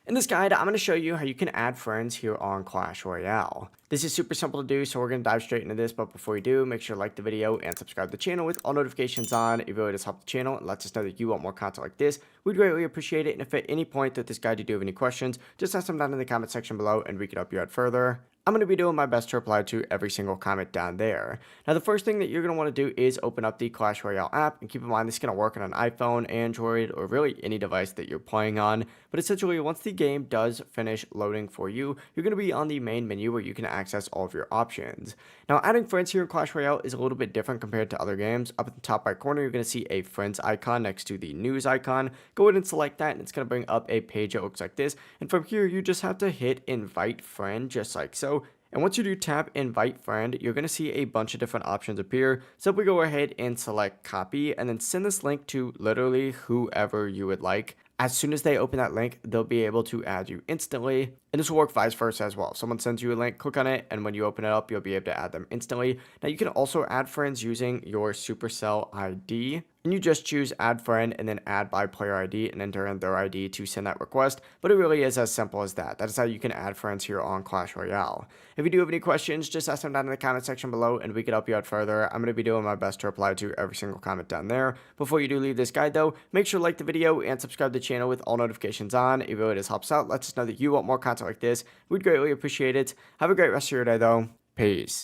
In this guide, I'm going to show you how you can add friends here on Clash Royale. This is super simple to do, so we're going to dive straight into this, but before you do, make sure to like the video and subscribe to the channel with all notifications on. It really does help the channel and lets us know that you want more content like this. We'd greatly appreciate it, and if at any point that this guide you do have any questions, just ask them down in the comment section below and we can help you out further. I'm going to be doing my best to reply to every single comment down there. Now, the first thing that you're going to want to do is open up the Clash Royale app, and keep in mind this is going to work on an iPhone, Android, or really any device that you're playing on. But essentially, once the game does finish loading for you, you're going to be on the main menu where you can access all of your options. Now, adding friends here in Clash Royale is a little bit different compared to other games. Up at the top right corner, you're going to see a friends icon next to the news icon. Go ahead and select that, and it's going to bring up a page that looks like this. And from here, you just have to hit invite friend, just like so. And once you do tap invite friend, you're going to see a bunch of different options appear. Simply go ahead and select copy and then send this link to literally whoever you would like. As soon as they open that link, they'll be able to add you instantly. And this will work vice versa as well. Someone sends you a link, click on it, and when you open it up, you'll be able to add them instantly. Now, you can also add friends using your supercell ID. And you just choose add friend and then add by player ID and enter in their ID to send that request. But it really is as simple as that. That is how you can add friends here on Clash Royale. If you do have any questions, just ask them down in the comment section below and we can help you out further. I'm going to be doing my best to reply to every single comment down there. Before you do leave this guide though, make sure to like the video and subscribe to the channel with all notifications on. It really just helps out. Lets us know that you want more content like this. We'd greatly appreciate it. Have a great rest of your day though. Peace.